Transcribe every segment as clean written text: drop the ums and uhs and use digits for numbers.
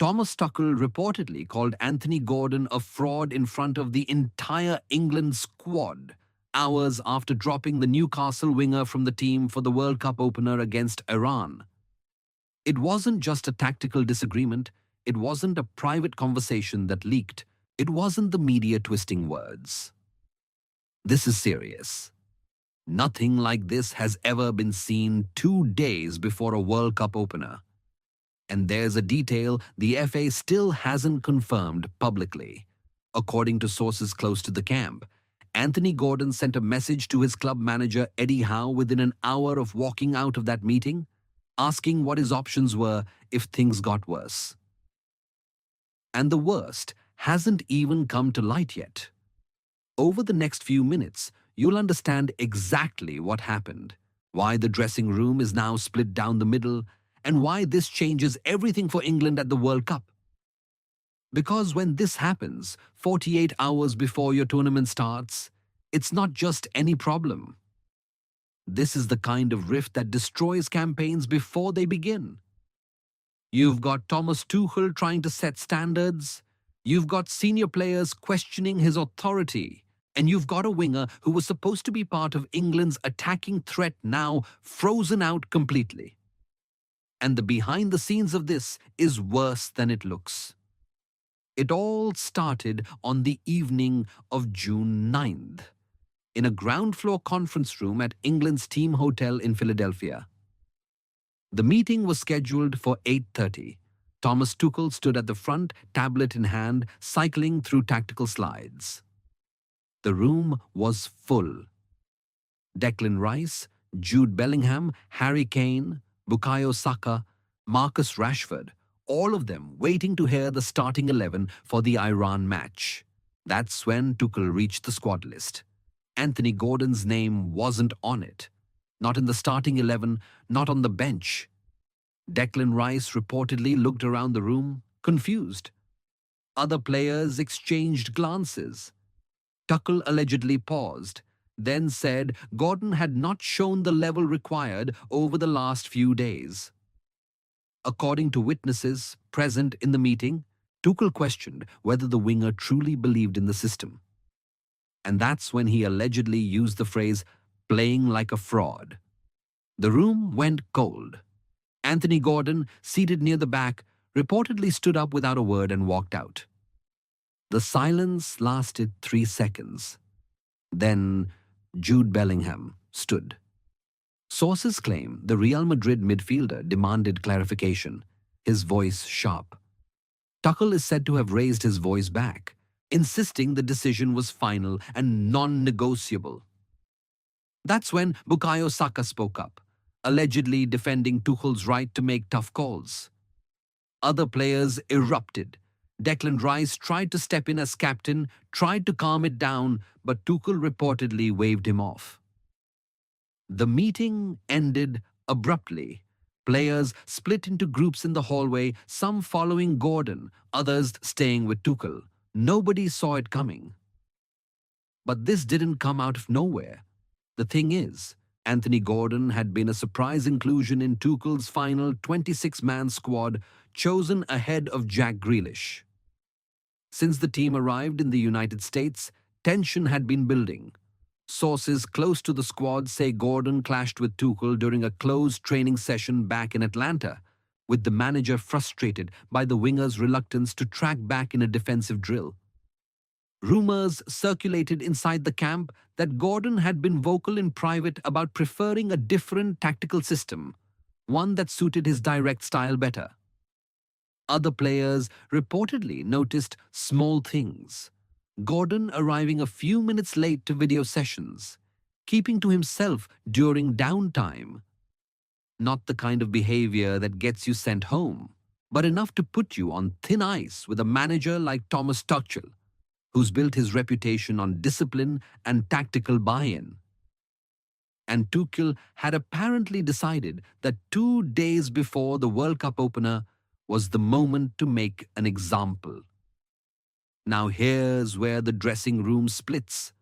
Thomas Tuchel reportedly called Anthony Gordon a fraud in front of the entire England squad, hours after dropping the Newcastle winger from the team for the World Cup opener against Iran. It wasn't just a tactical disagreement, it wasn't a private conversation that leaked, it wasn't the media twisting words. This is serious. Nothing like this has ever been seen 2 days before a World Cup opener. And there's a detail the FA still hasn't confirmed publicly. According to sources close to the camp, Anthony Gordon sent a message to his club manager Eddie Howe within an hour of walking out of that meeting, asking what his options were if things got worse. And the worst hasn't even come to light yet. Over the next few minutes, you'll understand exactly what happened, why the dressing room is now split down the middle, and why this changes everything for England at the World Cup. Because when this happens, 48 hours before your tournament starts, it's not just any problem. This is the kind of rift that destroys campaigns before they begin. You've got Thomas Tuchel trying to set standards, you've got senior players questioning his authority, and you've got a winger who was supposed to be part of England's attacking threat now frozen out completely. And the behind the scenes of this is worse than it looks. It all started on the evening of June 9th, in a ground floor conference room at England's team hotel in Philadelphia. The meeting was scheduled for 8:30. Thomas Tuchel stood at the front, tablet in hand, cycling through tactical slides. The room was full. Declan Rice, Jude Bellingham, Harry Kane, Bukayo Saka, Marcus Rashford, all of them waiting to hear the starting 11 for the Iran match. That's when Tuchel reached the squad list. Anthony Gordon's name wasn't on it. Not in the starting 11, not on the bench. Declan Rice reportedly looked around the room, confused. Other players exchanged glances. Tuchel allegedly paused, then said Gordon had not shown the level required over the last few days. According to witnesses present in the meeting, Tuchel questioned whether the winger truly believed in the system. And that's when he allegedly used the phrase, playing like a fraud. The room went cold. Anthony Gordon, seated near the back, reportedly stood up without a word and walked out. The silence lasted 3 seconds. Then Jude Bellingham stood. Sources claim the Real Madrid midfielder demanded clarification, his voice sharp. Tuchel is said to have raised his voice back, insisting the decision was final and non-negotiable. That's when Bukayo Saka spoke up, allegedly defending Tuchel's right to make tough calls. Other players erupted. Declan Rice tried to step in as captain, tried to calm it down, but Tuchel reportedly waved him off. The meeting ended abruptly. Players split into groups in the hallway, some following Gordon, others staying with Tuchel. Nobody saw it coming. But this didn't come out of nowhere. The thing is, Anthony Gordon had been a surprise inclusion in Tuchel's final 26-man squad, chosen ahead of Jack Grealish. Since the team arrived in the United States, tension had been building. Sources close to the squad say Gordon clashed with Tuchel during a closed training session back in Atlanta, with the manager frustrated by the winger's reluctance to track back in a defensive drill. Rumors circulated inside the camp that Gordon had been vocal in private about preferring a different tactical system, one that suited his direct style better. Other players reportedly noticed small things. Gordon arriving a few minutes late to video sessions, keeping to himself during downtime. Not the kind of behavior that gets you sent home, but enough to put you on thin ice with a manager like Thomas Tuchel, who's built his reputation on discipline and tactical buy-in. And Tuchel had apparently decided that 2 days before the World Cup opener was the moment to make an example. Now here's where the dressing room splits.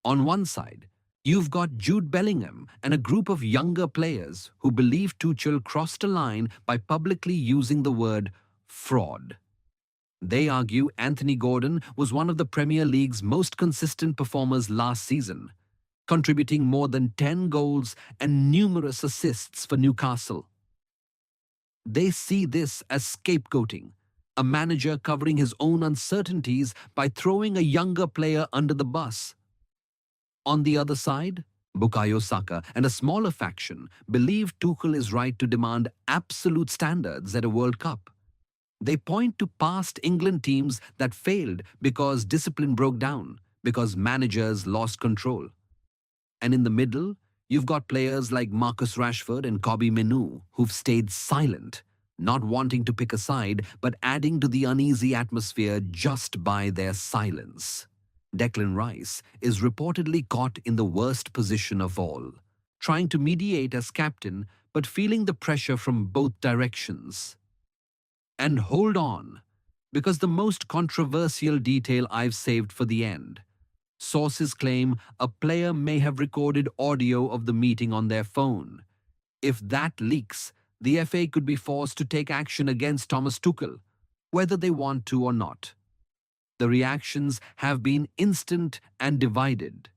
On one side, you've got Jude Bellingham and a group of younger players who believe Tuchel crossed a line by publicly using the word fraud. They argue Anthony Gordon was one of the Premier League's most consistent performers last season, contributing more than 10 goals and numerous assists for Newcastle. They see this as scapegoating, a manager covering his own uncertainties by throwing a younger player under the bus. On the other side, Bukayo Saka and a smaller faction believe Tuchel is right to demand absolute standards at a World Cup. They point to past England teams that failed because discipline broke down, because managers lost control. And in the middle, you've got players like Marcus Rashford and Kobbie Mainoo who've stayed silent, not wanting to pick a side, but adding to the uneasy atmosphere just by their silence. Declan Rice is reportedly caught in the worst position of all, trying to mediate as captain, but feeling the pressure from both directions. And hold on, because the most controversial detail I've saved for the end. Sources claim a player may have recorded audio of the meeting on their phone. If that leaks, the FA could be forced to take action against Thomas Tuchel, whether they want to or not. The reactions have been instant and divided.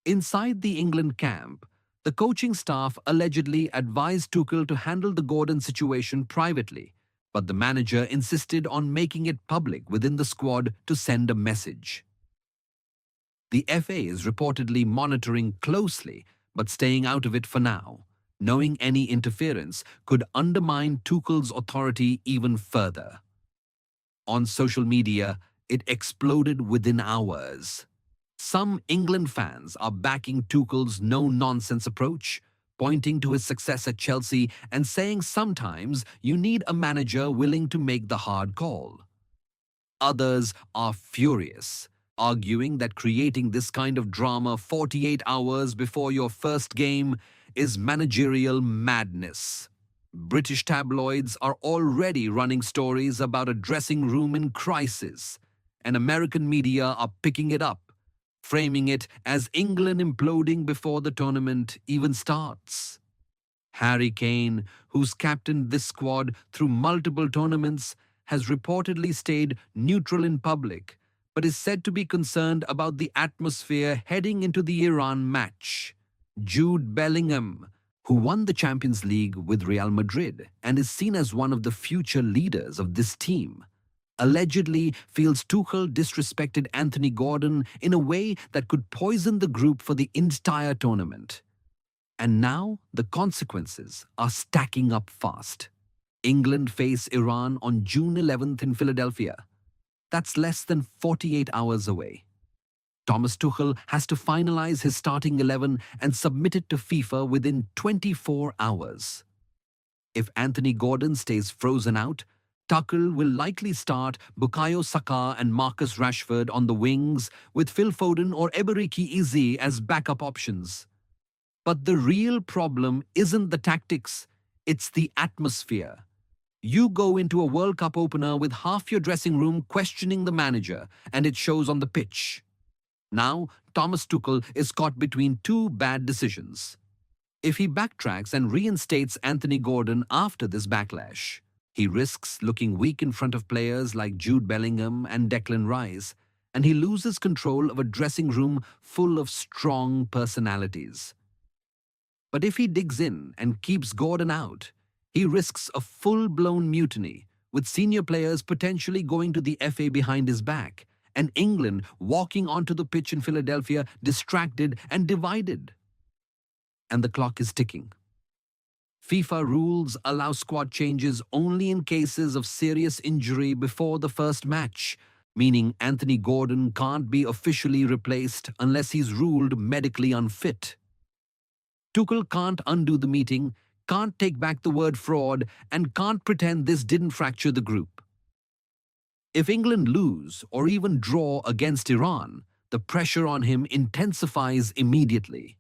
Inside the England camp, the coaching staff allegedly advised Tuchel to handle the Gordon situation privately, but the manager insisted on making it public within the squad to send a message. The FA is reportedly monitoring closely, but staying out of it for now, knowing any interference could undermine Tuchel's authority even further. On social media, it exploded within hours. Some England fans are backing Tuchel's no-nonsense approach, pointing to his success at Chelsea and saying sometimes you need a manager willing to make the hard call. Others are furious, arguing that creating this kind of drama 48 hours before your first game is managerial madness. British tabloids are already running stories about a dressing room in crisis, and American media are picking it up, framing it as England imploding before the tournament even starts. Harry Kane, who's captained this squad through multiple tournaments, has reportedly stayed neutral in public, but is said to be concerned about the atmosphere heading into the Iran match. Jude Bellingham, who won the Champions League with Real Madrid and is seen as one of the future leaders of this team, allegedly feels Tuchel disrespected Anthony Gordon in a way that could poison the group for the entire tournament. And now the consequences are stacking up fast. England face Iran on June 11th in Philadelphia. That's less than 48 hours away. Thomas Tuchel has to finalize his starting 11 and submit it to FIFA within 24 hours. If Anthony Gordon stays frozen out, Tuchel will likely start Bukayo Saka and Marcus Rashford on the wings with Phil Foden or Eberiki Eze as backup options. But the real problem isn't the tactics, it's the atmosphere. You go into a World Cup opener with half your dressing room questioning the manager, and it shows on the pitch. Now, Thomas Tuchel is caught between two bad decisions. If he backtracks and reinstates Anthony Gordon after this backlash, he risks looking weak in front of players like Jude Bellingham and Declan Rice, and he loses control of a dressing room full of strong personalities. But if he digs in and keeps Gordon out, he risks a full-blown mutiny, with senior players potentially going to the FA behind his back, and England walking onto the pitch in Philadelphia distracted and divided. And the clock is ticking. FIFA rules allow squad changes only in cases of serious injury before the first match, meaning Anthony Gordon can't be officially replaced unless he's ruled medically unfit. Tuchel can't undo the meeting, can't take back the word fraud, and can't pretend this didn't fracture the group. If England lose or even draw against Iran, the pressure on him intensifies immediately.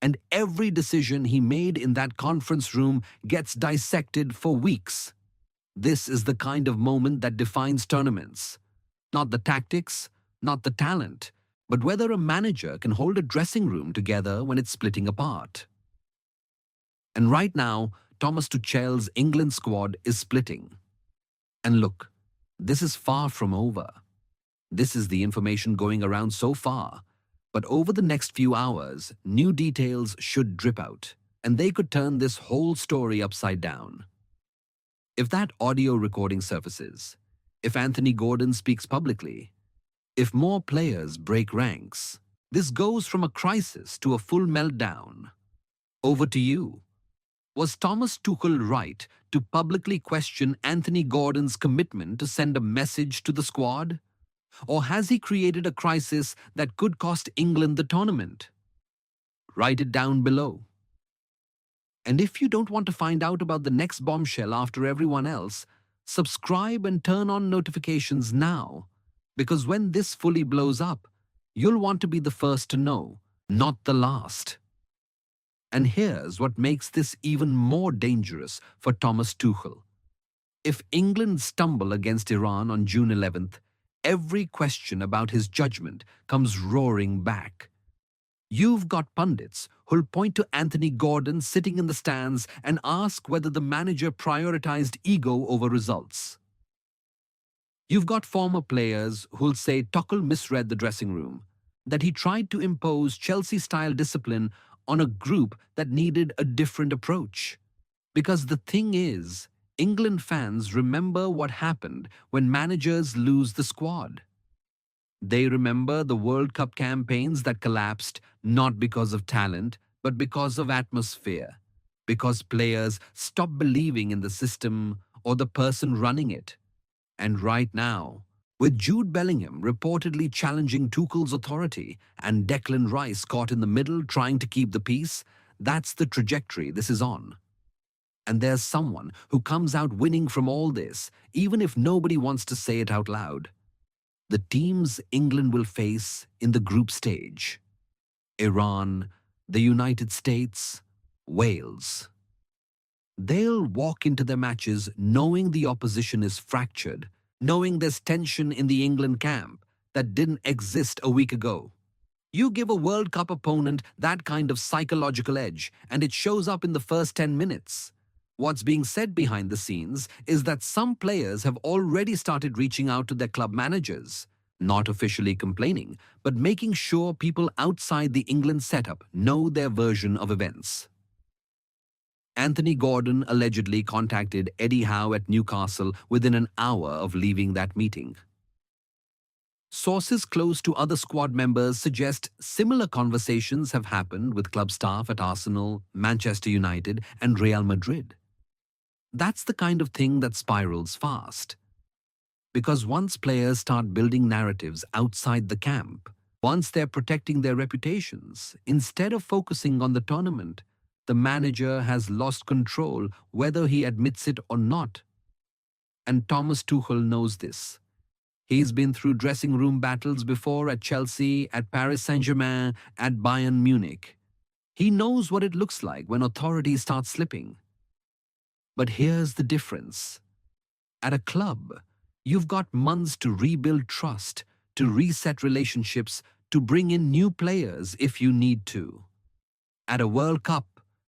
And every decision he made in that conference room gets dissected for weeks. This is the kind of moment that defines tournaments. Not the tactics, not the talent, but whether a manager can hold a dressing room together when it's splitting apart. And right now, Thomas Tuchel's England squad is splitting. And look, this is far from over. This is the information going around so far. But over the next few hours, new details should drip out, and they could turn this whole story upside down. If that audio recording surfaces, if Anthony Gordon speaks publicly, if more players break ranks, this goes from a crisis to a full meltdown. Over to you. Was Thomas Tuchel right to publicly question Anthony Gordon's commitment to send a message to the squad? Or has he created a crisis that could cost England the tournament? Write it down below. And if you don't want to find out about the next bombshell after everyone else, subscribe and turn on notifications now. Because when this fully blows up, you'll want to be the first to know, not the last. And here's what makes this even more dangerous for Thomas Tuchel. If England stumble against Iran on June 11th, every question about his judgment comes roaring back. You've got pundits who'll point to Anthony Gordon sitting in the stands and ask whether the manager prioritized ego over results. You've got former players who'll say Tuchel misread the dressing room, that he tried to impose Chelsea-style discipline on a group that needed a different approach. Because the thing is, England fans remember what happened when managers lose the squad. They remember the World Cup campaigns that collapsed not because of talent, but because of atmosphere, because players stopped believing in the system or the person running it. And right now, with Jude Bellingham reportedly challenging Tuchel's authority and Declan Rice caught in the middle trying to keep the peace, that's the trajectory this is on. And there's someone who comes out winning from all this, even if nobody wants to say it out loud. The teams England will face in the group stage: Iran, the United States, Wales. They'll walk into their matches knowing the opposition is fractured, knowing there's tension in the England camp that didn't exist a week ago. You give a World Cup opponent that kind of psychological edge, and it shows up in the first 10 minutes. What's being said behind the scenes is that some players have already started reaching out to their club managers, not officially complaining, but making sure people outside the England setup know their version of events. Anthony Gordon allegedly contacted Eddie Howe at Newcastle within an hour of leaving that meeting. Sources close to other squad members suggest similar conversations have happened with club staff at Arsenal, Manchester United, and Real Madrid. That's the kind of thing that spirals fast. Because once players start building narratives outside the camp, once they're protecting their reputations, instead of focusing on the tournament, the manager has lost control whether he admits it or not. And Thomas Tuchel knows this. He's been through dressing room battles before at Chelsea, at Paris Saint-Germain, at Bayern Munich. He knows what it looks like when authority starts slipping. But here's the difference. At a club, you've got months to rebuild trust, to reset relationships, to bring in new players if you need to. At a World Cup,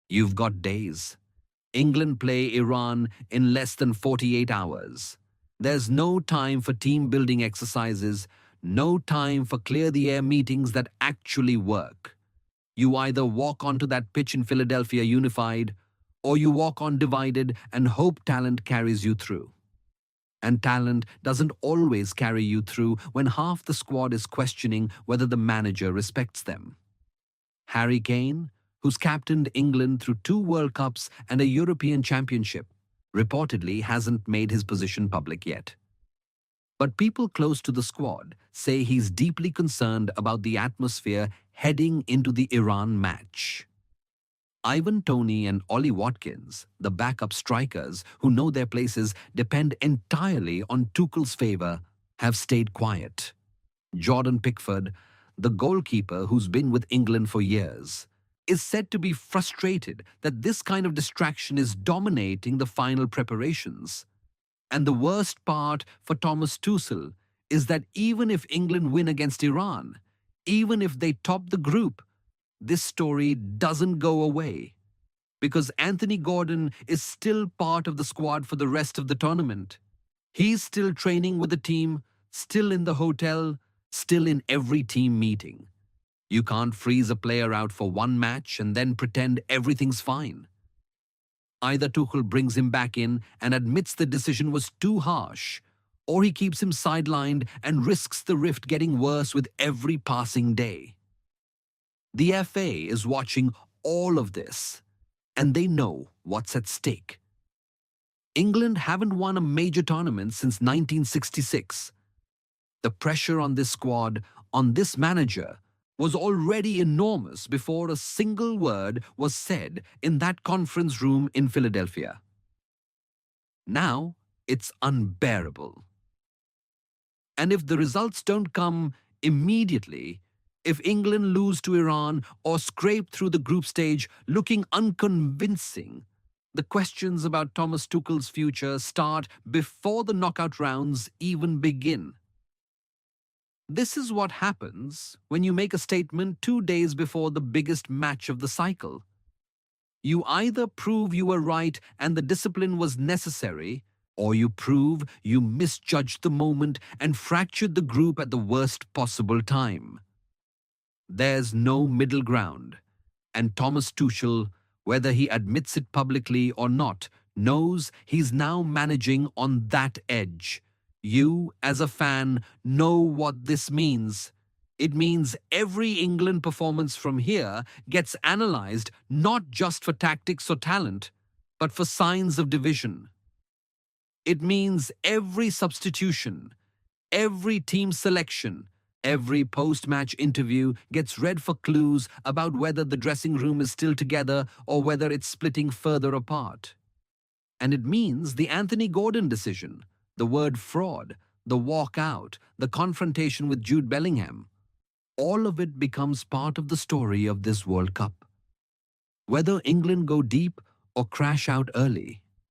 you've got days. England play Iran in less than 48 hours. There's no time for team-building exercises, no time for clear-the-air meetings that actually work. You either walk onto that pitch in Philadelphia unified, or you walk on divided and hope talent carries you through. And talent doesn't always carry you through when half the squad is questioning whether the manager respects them. Harry Kane, who's captained England through 2 World Cups and a European Championship, reportedly hasn't made his position public yet. But people close to the squad say he's deeply concerned about the atmosphere heading into the Iran match. Ivan Toney and Ollie Watkins, the backup strikers who know their places depend entirely on Tuchel's favor, have stayed quiet. Jordan Pickford, the goalkeeper who's been with England for years, is said to be frustrated that this kind of distraction is dominating the final preparations. And the worst part for Thomas Tuchel is that even if England win against Iran, even if they top the group, this story doesn't go away. Because Anthony Gordon is still part of the squad for the rest of the tournament. He's still training with the team, still in the hotel, still in every team meeting. You can't freeze a player out for one match and then pretend everything's fine. Either Tuchel brings him back in and admits the decision was too harsh, or he keeps him sidelined and risks the rift getting worse with every passing day. The FA is watching all of this, and they know what's at stake. England haven't won a major tournament since 1966. The pressure on this squad, on this manager, was already enormous before a single word was said in that conference room in Philadelphia. Now it's unbearable. And if the results don't come immediately, if England lose to Iran or scrape through the group stage looking unconvincing, the questions about Thomas Tuchel's future start before the knockout rounds even begin. This is what happens when you make a statement 2 days before the biggest match of the cycle. You either prove you were right and the discipline was necessary, or you prove you misjudged the moment and fractured the group at the worst possible time. There's no middle ground, and Thomas Tuchel, whether he admits it publicly or not, knows he's now managing on that edge. You, as a fan, know what this means. It means every England performance from here gets analysed not just for tactics or talent, but for signs of division. It means every substitution, every team selection, every post-match interview gets read for clues about whether the dressing room is still together or whether it's splitting further apart. And it means the Anthony Gordon decision, the word fraud, the walkout, the confrontation with Jude Bellingham. All of it becomes part of the story of this World Cup. Whether England go deep or crash out early,